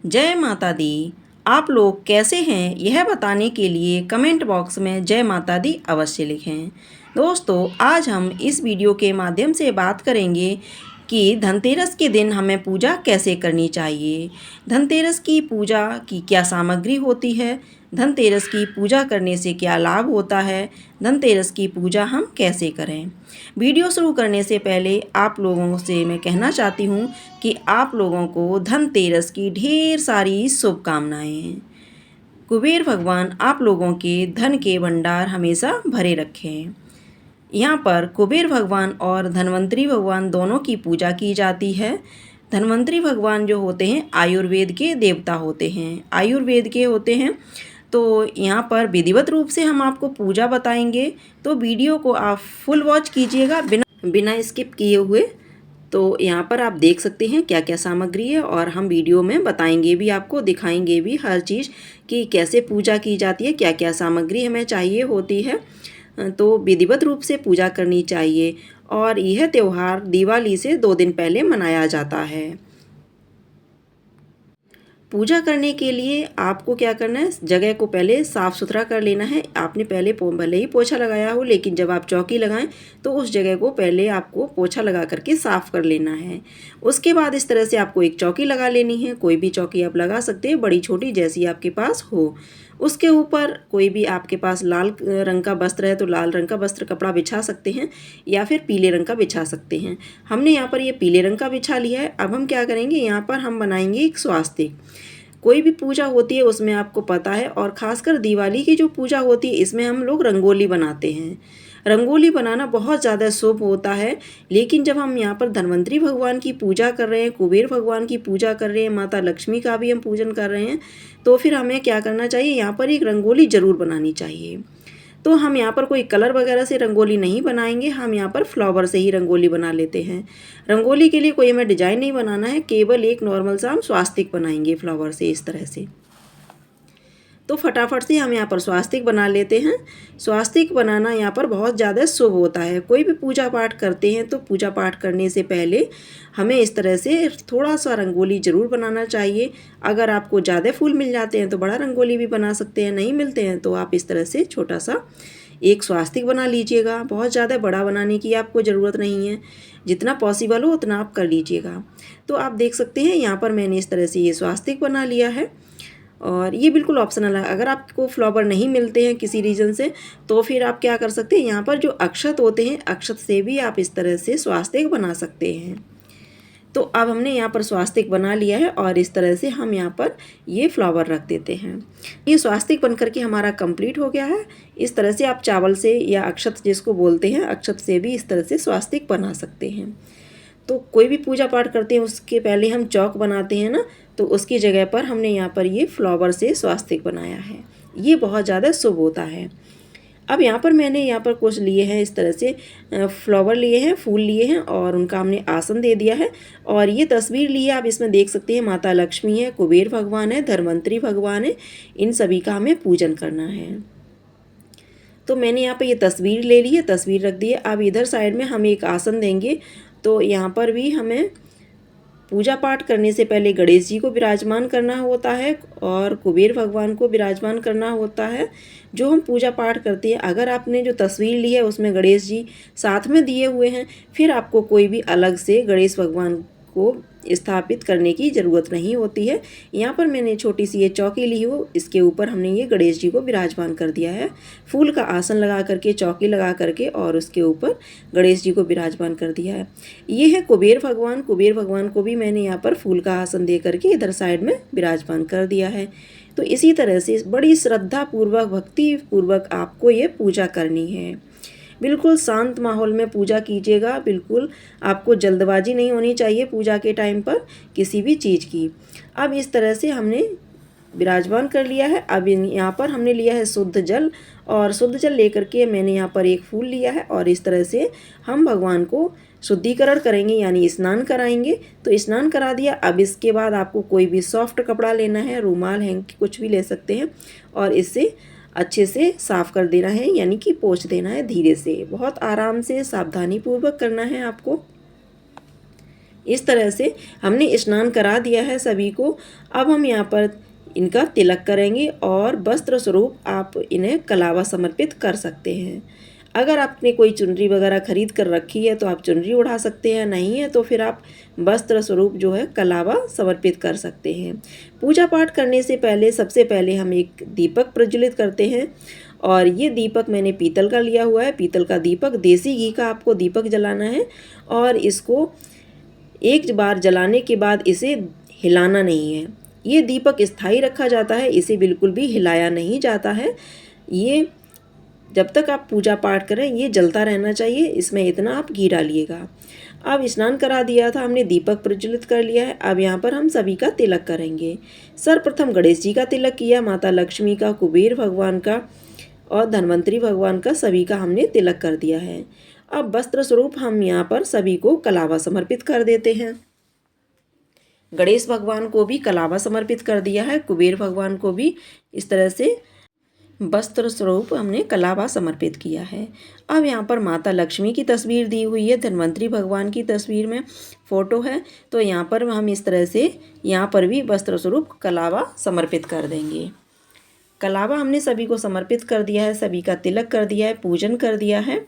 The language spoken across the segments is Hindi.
जय माता दी। आप लोग कैसे हैं यह बताने के लिए कमेंट बॉक्स में जय माता दी अवश्य लिखें। दोस्तों, आज हम इस वीडियो के माध्यम से बात करेंगे कि धनतेरस के दिन हमें पूजा कैसे करनी चाहिए। धनतेरस की पूजा की क्या सामग्री होती है, धनतेरस की पूजा करने से क्या लाभ होता है, धनतेरस की पूजा हम कैसे करें। वीडियो शुरू करने से पहले आप लोगों से मैं कहना चाहती हूँ कि आप लोगों को धनतेरस की ढेर सारी शुभकामनाएं। कुबेर भगवान आप लोगों के धन के भंडार हमेशा भरे रखें। यहाँ पर कुबेर भगवान और धन्वंतरी भगवान दोनों की पूजा की जाती है। धन्वंतरी भगवान जो होते हैं आयुर्वेद के देवता होते हैं, आयुर्वेद के होते हैं। तो यहाँ पर विधिवत रूप से हम आपको पूजा बताएंगे, तो वीडियो को आप फुल वॉच कीजिएगा बिना स्किप किए हुए। तो यहाँ पर आप देख सकते हैं क्या क्या सामग्री है, और हम वीडियो में बताएंगे भी, आपको दिखाएंगे भी हर चीज़ कि कैसे पूजा की जाती है, क्या क्या सामग्री हमें चाहिए होती है। तो विधिवत रूप से पूजा करनी चाहिए। और यह त्यौहार दिवाली से 2 दिन पहले मनाया जाता है। पूजा करने के लिए आपको क्या करना है, जगह को पहले साफ़ सुथरा कर लेना है। आपने पहले भले ही पोछा लगाया हो, लेकिन जब आप चौकी लगाएं तो उस जगह को पहले आपको पोछा लगा करके साफ़ कर लेना है। उसके बाद इस तरह से आपको एक चौकी लगा लेनी है। कोई भी चौकी आप लगा सकते हैं, बड़ी छोटी जैसी आपके पास हो। उसके ऊपर कोई भी आपके पास लाल रंग का वस्त्र है तो लाल रंग का वस्त्र कपड़ा बिछा सकते हैं, या फिर पीले रंग का बिछा सकते हैं। हमने यहाँ पर ये पीले रंग का बिछा लिया है। अब हम क्या करेंगे, यहाँ पर हम बनाएंगे एक स्वास्तिक। कोई भी पूजा होती है उसमें आपको पता है, और ख़ासकर दिवाली की जो पूजा होती है इसमें हम लोग रंगोली बनाते हैं। रंगोली बनाना बहुत ज़्यादा शुभ होता है। लेकिन जब हम यहाँ पर धन्वंतरी भगवान की पूजा कर रहे हैं, कुबेर भगवान की पूजा कर रहे हैं, माता लक्ष्मी का भी हम पूजन कर रहे हैं, तो फिर हमें क्या करना चाहिए, यहाँ पर एक रंगोली ज़रूर बनानी चाहिए। तो हम यहाँ पर कोई कलर वगैरह से रंगोली नहीं बनाएंगे, हम यहाँ पर फ्लावर से ही रंगोली बना लेते हैं। रंगोली के लिए कोई हमें डिजाइन नहीं बनाना है, केवल एक नॉर्मल सा हम स्वास्तिक बनाएंगे फ्लावर से, इस तरह से। तो फटाफट से हम यहाँ पर स्वास्तिक बना लेते हैं। स्वास्तिक बनाना यहाँ पर बहुत ज़्यादा शुभ होता है। कोई भी पूजा पाठ करते हैं तो पूजा पाठ करने से पहले हमें इस तरह से थोड़ा सा रंगोली ज़रूर बनाना चाहिए। अगर आपको ज़्यादा फूल मिल जाते हैं तो बड़ा रंगोली भी बना सकते हैं, नहीं मिलते हैं तो आप इस तरह से छोटा सा एक स्वास्तिक बना लीजिएगा। बहुत ज़्यादा बड़ा बनाने की आपको ज़रूरत नहीं है, जितना पॉसिबल हो उतना आप कर लीजिएगा। तो आप देख सकते हैं यहाँ पर मैंने इस तरह से ये स्वास्तिक बना लिया है, और ये बिल्कुल ऑप्शनल है। अगर आपको फ्लावर नहीं मिलते हैं किसी रीज़न से, तो फिर आप क्या कर सकते हैं, यहाँ पर जो अक्षत होते हैं, अक्षत से भी आप इस तरह से स्वास्तिक बना सकते हैं। तो अब हमने यहाँ पर स्वास्तिक बना लिया है, और इस तरह से हम यहाँ पर ये फ्लावर रख देते हैं। ये स्वास्तिक बन करके हमारा कंप्लीट हो गया है। इस तरह से आप चावल से, या अक्षत जिसको बोलते हैं, अक्षत से भी इस तरह से स्वास्तिक बना सकते हैं। तो कोई भी पूजा पाठ करते हैं उसके पहले हम चौक बनाते हैं ना, तो उसकी जगह पर हमने यहाँ पर ये फ्लावर से स्वास्तिक बनाया है। ये बहुत ज़्यादा शुभ होता है। अब यहाँ पर मैंने यहाँ पर कुछ लिए हैं, इस तरह से फ्लावर लिए हैं, फूल लिए हैं, और उनका हमने आसन दे दिया है। और ये तस्वीर ली है, आप इसमें देख सकते हैं माता लक्ष्मी है, कुबेर भगवान है, धन्वंतरी भगवान है, इन सभी का हमें पूजन करना है। तो मैंने यहाँ पर ये तस्वीर ले ली है, तस्वीर रख दी है। अब इधर साइड में हम एक आसन देंगे। तो यहाँ पर भी हमें पूजा पाठ करने से पहले गणेश जी को विराजमान करना होता है, और कुबेर भगवान को विराजमान करना होता है। जो हम पूजा पाठ करते हैं, अगर आपने जो तस्वीर ली है उसमें गणेश जी साथ में दिए हुए हैं, फिर आपको कोई भी अलग से गणेश भगवान को स्थापित करने की ज़रूरत नहीं होती है। यहाँ पर मैंने छोटी सी ये चौकी ली हो, इसके ऊपर हमने ये गणेश जी को विराजमान कर दिया है। फूल का आसन लगा करके, चौकी लगा करके, और उसके ऊपर गणेश जी को विराजमान कर दिया है। ये है कुबेर भगवान। कुबेर भगवान को भी मैंने यहाँ पर फूल का आसन दे करके इधर साइड में विराजमान कर दिया है। तो इसी तरह से बड़ी श्रद्धा पूर्वक, भक्ति पूर्वक आपको ये पूजा करनी है। बिल्कुल शांत माहौल में पूजा कीजिएगा। बिल्कुल आपको जल्दबाजी नहीं होनी चाहिए पूजा के टाइम पर किसी भी चीज़ की। अब इस तरह से हमने विराजमान कर लिया है। अब यहाँ पर हमने लिया है शुद्ध जल, और शुद्ध जल लेकर के मैंने यहाँ पर एक फूल लिया है, और इस तरह से हम भगवान को शुद्धिकरण करेंगे, यानी स्नान कराएंगे। तो स्नान करा दिया। अब इसके बाद आपको कोई भी सॉफ्ट कपड़ा लेना है, रूमाल है, कुछ भी ले सकते हैं, और इससे अच्छे से साफ़ कर देना है, यानी कि पोंछ देना है धीरे से। बहुत आराम से, सावधानी पूर्वक करना है आपको। इस तरह से हमने स्नान करा दिया है सभी को। अब हम यहाँ पर इनका तिलक करेंगे और वस्त्र स्वरूप आप इन्हें कलावा समर्पित कर सकते हैं। अगर आपने कोई चुनरी वगैरह खरीद कर रखी है तो आप चुनरी उड़ा सकते हैं, नहीं है तो फिर आप वस्त्र स्वरूप जो है कलावा समर्पित कर सकते हैं। पूजा पाठ करने से पहले सबसे पहले हम एक दीपक प्रज्वलित करते हैं और ये दीपक मैंने पीतल का लिया हुआ है। पीतल का दीपक, देसी घी का आपको दीपक जलाना है और इसको एक बार जलाने के बाद इसे हिलाना नहीं है। ये दीपक स्थायी रखा जाता है, इसे बिल्कुल भी हिलाया नहीं जाता है। ये जब तक आप पूजा पाठ करें ये जलता रहना चाहिए, इसमें इतना आप घी डालिएगा। अब स्नान करा दिया था हमने, दीपक प्रज्वलित कर लिया है। अब यहाँ पर हम सभी का तिलक करेंगे। सर्वप्रथम गणेश जी का तिलक किया, माता लक्ष्मी का, कुबेर भगवान का और धन्वंतरी भगवान का, सभी का हमने तिलक कर दिया है। अब वस्त्र स्वरूप हम यहाँ पर सभी को कलावा समर्पित कर देते हैं। गणेश भगवान को भी कलावा समर्पित कर दिया है, कुबेर भगवान को भी इस तरह से वस्त्र स्वरूप हमने कलावा समर्पित किया है। अब यहाँ पर माता लक्ष्मी की तस्वीर दी हुई है, धन्वंतरी भगवान की तस्वीर में फ़ोटो है, तो यहाँ पर हम इस तरह से यहाँ पर भी वस्त्र स्वरूप कलावा समर्पित कर देंगे। कलावा हमने सभी को समर्पित कर दिया है, सभी का तिलक कर दिया है, पूजन कर दिया है।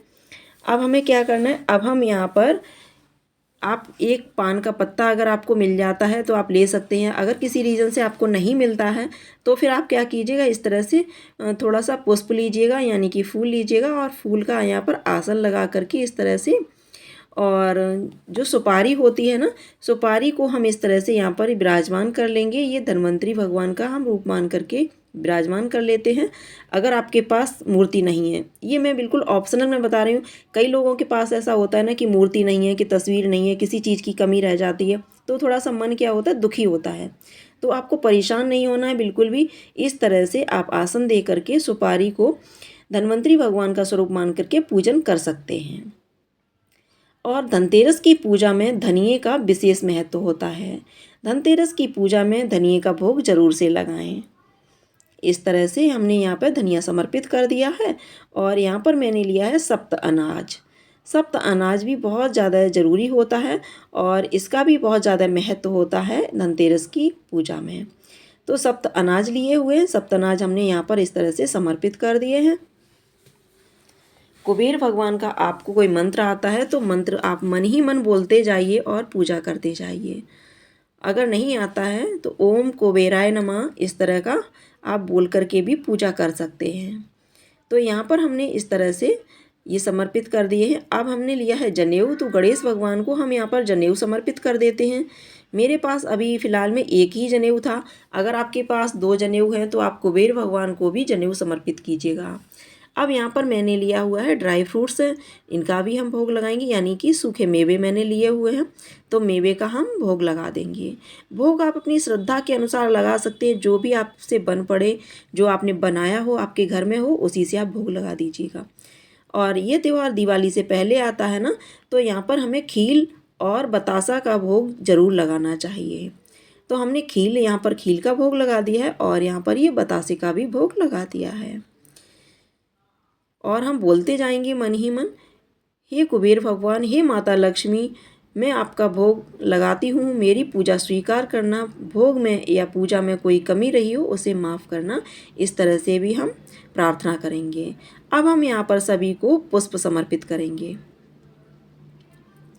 अब हमें क्या करना है, अब हम यहाँ पर आप एक पान का पत्ता अगर आपको मिल जाता है तो आप ले सकते हैं। अगर किसी रीज़न से आपको नहीं मिलता है तो फिर आप क्या कीजिएगा, इस तरह से थोड़ा सा पुष्प लीजिएगा यानी कि फूल लीजिएगा और फूल का यहाँ पर आसन लगा करके इस तरह से, और जो सुपारी होती है ना, सुपारी को हम इस तरह से यहाँ पर विराजमान कर लेंगे। ये धन्वंतरी भगवान का हम रूप मान करके विराजमान कर लेते हैं। अगर आपके पास मूर्ति नहीं है, ये मैं बिल्कुल ऑप्शनल में बता रही हूँ। कई लोगों के पास ऐसा होता है ना कि मूर्ति नहीं है, कि तस्वीर नहीं है, किसी चीज़ की कमी रह जाती है, तो थोड़ा सा मन क्या होता है, दुखी होता है। तो आपको परेशान नहीं होना है बिल्कुल भी। इस तरह से आप आसन दे करके सुपारी को धन्वंतरी भगवान का स्वरूप मान करके पूजन कर सकते हैं। और धनतेरस की पूजा में धनिये का विशेष महत्व होता है। धनतेरस की पूजा में धनिये का भोग जरूर से लगाएं। इस तरह से हमने यहाँ पर धनिया समर्पित कर दिया है और यहाँ पर मैंने लिया है सप्त अनाज। सप्त अनाज भी बहुत ज़्यादा ज़रूरी होता है और इसका भी बहुत ज़्यादा महत्व होता है धनतेरस की पूजा में। तो सप्त अनाज लिए हुए हैं, सप्त अनाज हमने यहाँ पर इस तरह से समर्पित कर दिए हैं। कुबेर भगवान का आपको कोई मंत्र आता है तो मंत्र आप मन ही मन बोलते जाइए और पूजा करते जाइए। अगर नहीं आता है तो ओम कुबेराय नमः इस तरह का आप बोल करके भी पूजा कर सकते हैं। तो यहाँ पर हमने इस तरह से ये समर्पित कर दिए हैं। अब हमने लिया है जनेऊ, तो गणेश भगवान को हम यहाँ पर जनेऊ समर्पित कर देते हैं। मेरे पास अभी फ़िलहाल में एक ही जनेऊ था। अगर आपके पास 2 जनेऊ हैं तो आप कुबेर भगवान को भी जनेऊ समर्पित कीजिएगा। अब यहाँ पर मैंने लिया हुआ है ड्राई फ्रूट्स, इनका भी हम भोग लगाएंगे, यानी कि सूखे मेवे मैंने लिए हुए हैं, तो मेवे का हम भोग लगा देंगे। भोग आप अपनी श्रद्धा के अनुसार लगा सकते हैं, जो भी आपसे बन पड़े, जो आपने बनाया हो, आपके घर में हो, उसी से आप भोग लगा दीजिएगा। और ये त्यौहार दिवाली से पहले आता है ना, तो यहाँ पर हमें खील और बतासा का भोग ज़रूर लगाना चाहिए। तो हमने खील, यहाँ पर खील का भोग लगा दिया है और यहाँ पर ये बतासे का भी भोग लगा दिया है। और हम बोलते जाएंगे मन ही मन, हे कुबेर भगवान, हे माता लक्ष्मी, मैं आपका भोग लगाती हूँ, मेरी पूजा स्वीकार करना, भोग में या पूजा में कोई कमी रही हो उसे माफ़ करना। इस तरह से भी हम प्रार्थना करेंगे। अब हम यहाँ पर सभी को पुष्प समर्पित करेंगे।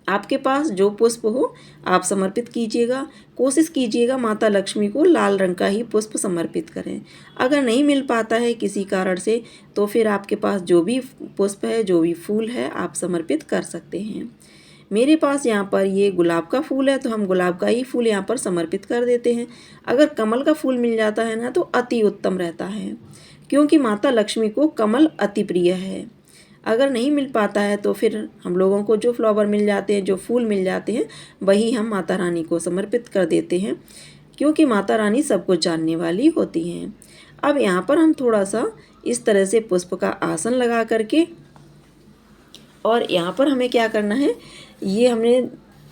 आपके पास जो पुष्प हो आप समर्पित कीजिएगा। कोशिश कीजिएगा माता लक्ष्मी को लाल रंग का ही पुष्प समर्पित करें। अगर नहीं मिल पाता है किसी कारण से तो फिर आपके पास जो भी पुष्प है, जो भी फूल है, आप समर्पित कर सकते हैं। मेरे पास यहाँ पर ये गुलाब का फूल है तो हम गुलाब का ही फूल यहाँ पर समर्पित कर देते हैं। अगर कमल का फूल मिल जाता है ना तो अति उत्तम रहता है, क्योंकि माता लक्ष्मी को कमल अति प्रिय है। अगर नहीं मिल पाता है तो फिर हम लोगों को जो फ्लावर मिल जाते हैं, जो फूल मिल जाते हैं, वही हम माता रानी को समर्पित कर देते हैं, क्योंकि माता रानी सब कुछ जानने वाली होती हैं। अब यहाँ पर हम थोड़ा सा इस तरह से पुष्प का आसन लगा करके, और यहाँ पर हमें क्या करना है, ये हमने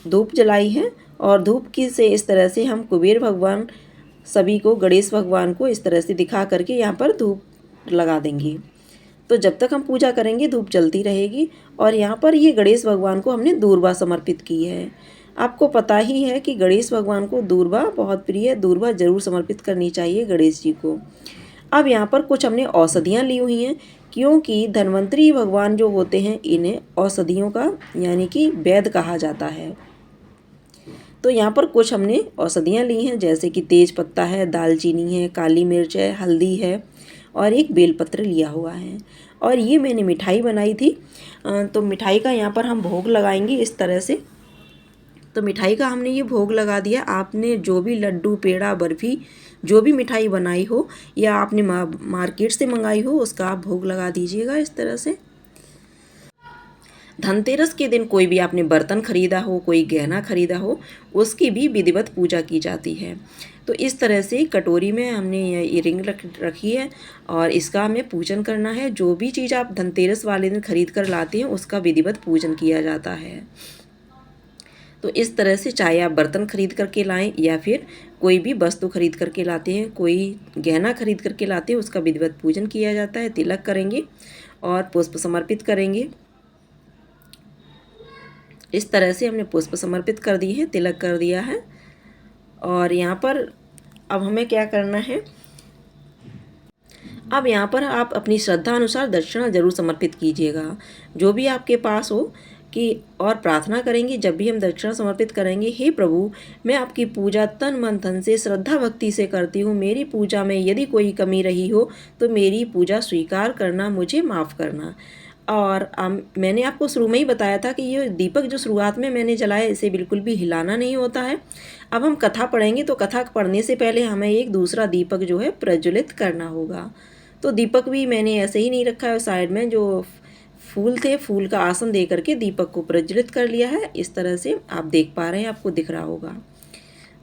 धूप जलाई है और धूप की से इस तरह से हम कुबेर भगवान सभी को, गणेश भगवान को इस तरह से दिखा करके यहाँ पर धूप लगा देंगे। तो जब तक हम पूजा करेंगे धूप जलती रहेगी। और यहाँ पर ये गणेश भगवान को हमने दूर्वा समर्पित की है। आपको पता ही है कि गणेश भगवान को दूर्वा बहुत प्रिय है, दूर्वा जरूर समर्पित करनी चाहिए गणेश जी को। अब यहाँ पर कुछ हमने औषधियाँ ली हुई हैं, क्योंकि धन्वंतरी भगवान जो होते हैं इन्हें औषधियों का यानी कि वैद्य कहा जाता है। तो यहाँ पर कुछ हमने औषधियाँ ली हैं, जैसे कि तेज पत्ता है, दालचीनी है, काली मिर्च है, हल्दी है और एक बेलपत्र लिया हुआ है। और ये मैंने मिठाई बनाई थी, तो मिठाई का यहाँ पर हम भोग लगाएंगे इस तरह से। तो मिठाई का हमने ये भोग लगा दिया। आपने जो भी लड्डू, पेड़ा, बर्फ़ी जो भी मिठाई बनाई हो या आपने मार्केट से मंगाई हो उसका आप भोग लगा दीजिएगा इस तरह से। धनतेरस के दिन कोई भी आपने बर्तन खरीदा हो, कोई गहना खरीदा हो, उसकी भी विधिवत पूजा की जाती है। तो इस तरह से कटोरी में हमने ये रिंग रखी है और इसका हमें पूजन करना है। जो भी चीज़ आप धनतेरस वाले दिन खरीद कर लाते हैं उसका विधिवत पूजन किया जाता है। तो इस तरह से चाहे आप बर्तन खरीद करके लाएं या फिर कोई भी वस्तु खरीद करके लाते हैं, कोई गहना खरीद करके लाते हैं, उसका विधिवत पूजन किया जाता है। तिलक करेंगे और पुष्प समर्पित करेंगे। इस तरह से हमने पुष्प समर्पित कर दिए हैं, तिलक कर दिया है। और यहाँ पर अब हमें क्या करना है, अब यहाँ पर आप अपनी श्रद्धा अनुसार दक्षिणा जरूर समर्पित कीजिएगा, जो भी आपके पास हो कि और प्रार्थना करेंगे जब भी हम दक्षिणा समर्पित करेंगे, हे प्रभु मैं आपकी पूजा तन मन धन से श्रद्धा भक्ति से करती हूँ। मेरी पूजा में यदि कोई कमी रही हो तो मेरी पूजा स्वीकार करना, मुझे माफ़ करना। और मैंने आपको शुरू में ही बताया था कि ये दीपक जो शुरुआत में मैंने जलाया इसे बिल्कुल भी हिलाना नहीं होता है। अब हम कथा पढ़ेंगे तो कथा पढ़ने से पहले हमें एक दूसरा दीपक जो है प्रज्वलित करना होगा। तो दीपक भी मैंने ऐसे ही नहीं रखा है, साइड में जो फूल थे फूल का आसन दे करके दीपक को प्रज्वलित कर लिया है। इस तरह से आप देख पा रहे हैं, आपको दिख रहा होगा,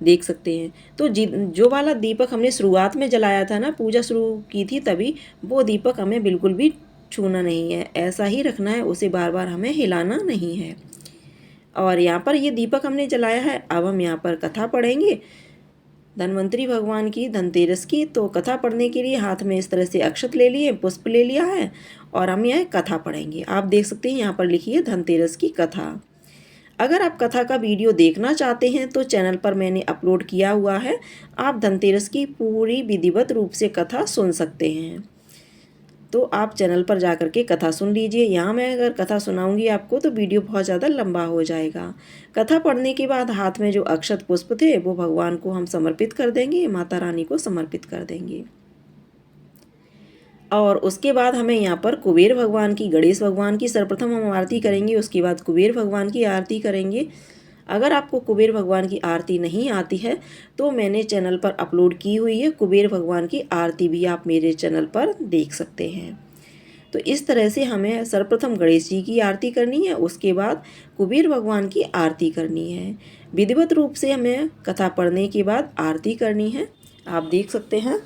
देख सकते हैं। तो जो वाला दीपक हमने शुरुआत में जलाया था ना, पूजा शुरू की थी तभी, वो दीपक हमें बिल्कुल भी छूना नहीं है, ऐसा ही रखना है, उसे बार बार हमें हिलाना नहीं है। और यहाँ पर ये दीपक हमने जलाया है। अब हम यहाँ पर कथा पढ़ेंगे धन्वंतरी भगवान की, धनतेरस की। तो कथा पढ़ने के लिए हाथ में इस तरह से अक्षत ले लिए, पुष्प ले लिया है और हम यह कथा पढ़ेंगे। आप देख सकते हैं यहाँ पर लिखी है धनतेरस की कथा। अगर आप कथा का वीडियो देखना चाहते हैं तो चैनल पर मैंने अपलोड किया हुआ है, आप धनतेरस की पूरी विधिवत रूप से कथा सुन सकते हैं। तो आप चैनल पर जा कर के कथा सुन लीजिए। यहाँ मैं अगर कथा सुनाऊंगी आपको तो वीडियो बहुत ज़्यादा लंबा हो जाएगा। कथा पढ़ने के बाद हाथ में जो अक्षत पुष्प थे वो भगवान को हम समर्पित कर देंगे, माता रानी को समर्पित कर देंगे। और उसके बाद हमें यहाँ पर कुबेर भगवान की, गणेश भगवान की सर्वप्रथम हम आरती करेंगे, उसके बाद कुबेर भगवान की आरती करेंगे। अगर आपको कुबेर भगवान की आरती नहीं आती है तो मैंने चैनल पर अपलोड की हुई है, कुबेर भगवान की आरती भी आप मेरे चैनल पर देख सकते हैं। तो इस तरह से हमें सर्वप्रथम गणेश जी की आरती करनी है, उसके बाद कुबेर भगवान की आरती करनी है। विधिवत रूप से हमें कथा पढ़ने के बाद आरती करनी है, आप देख सकते हैं।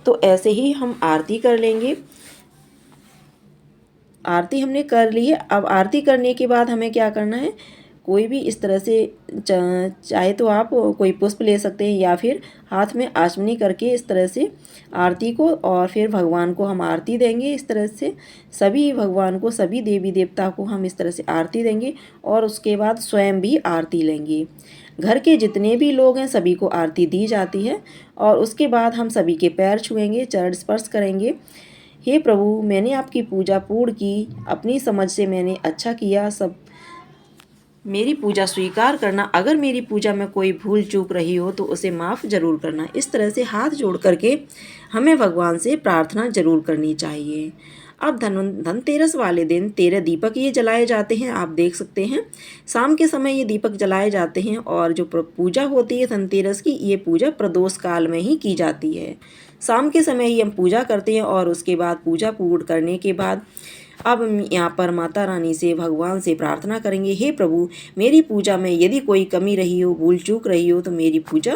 तो ऐसे ही हम आरती कर लेंगे। आरती हमने कर ली है। अब आरती करने के बाद हमें क्या करना है, कोई भी इस तरह से चाहे तो आप कोई पुष्प ले सकते हैं या फिर हाथ में आचमनी करके इस तरह से आरती को, और फिर भगवान को हम आरती देंगे। इस तरह से सभी भगवान को, सभी देवी देवता को हम इस तरह से आरती देंगे और उसके बाद स्वयं भी आरती लेंगे। घर के जितने भी लोग हैं सभी को आरती दी जाती है और उसके बाद हम सभी के पैर छुएंगे, चरण स्पर्श करेंगे। हे प्रभु मैंने आपकी पूजा पूर्ण की, अपनी समझ से मैंने अच्छा किया, सब मेरी पूजा स्वीकार करना। अगर मेरी पूजा में कोई भूल चूक रही हो तो उसे माफ़ ज़रूर करना। इस तरह से हाथ जोड़ करके हमें भगवान से प्रार्थना ज़रूर करनी चाहिए। अब धनतेरस वाले दिन 13 दीपक ये जलाए जाते हैं, आप देख सकते हैं। शाम के समय ये दीपक जलाए जाते हैं और जो पूजा होती है धनतेरस की, ये पूजा प्रदोष काल में ही की जाती है। शाम के समय ही हम पूजा करते हैं और उसके बाद पूजा पूर्ण करने के बाद अब हम यहाँ पर माता रानी से, भगवान से प्रार्थना करेंगे, हे प्रभु मेरी पूजा में यदि कोई कमी रही हो, भूल चूक रही हो तो मेरी पूजा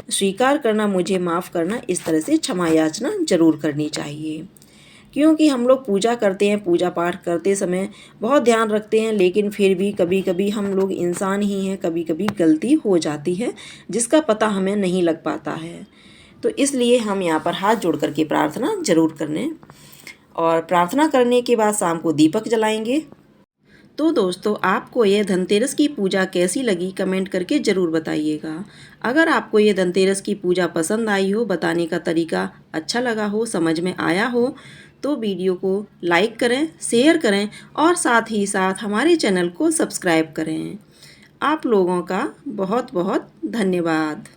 स्वीकार करना, मुझे माफ़ करना। इस तरह से क्षमा याचना जरूर करनी चाहिए, क्योंकि हम लोग पूजा करते हैं, पूजा पाठ करते समय बहुत ध्यान रखते हैं, लेकिन फिर भी कभी कभी हम लोग इंसान ही हैं, कभी कभी गलती हो जाती है जिसका पता हमें नहीं लग पाता है। तो इसलिए हम यहाँ पर हाथ जोड़ करके प्रार्थना जरूर करने, और प्रार्थना करने के बाद शाम को दीपक जलाएंगे। तो दोस्तों आपको ये धनतेरस की पूजा कैसी लगी कमेंट करके ज़रूर बताइएगा। अगर आपको ये धनतेरस की पूजा पसंद आई हो, बताने का तरीका अच्छा लगा हो, समझ में आया हो, तो वीडियो को लाइक करें, शेयर करें और साथ ही साथ हमारे चैनल को सब्सक्राइब करें। आप लोगों का बहुत बहुत धन्यवाद।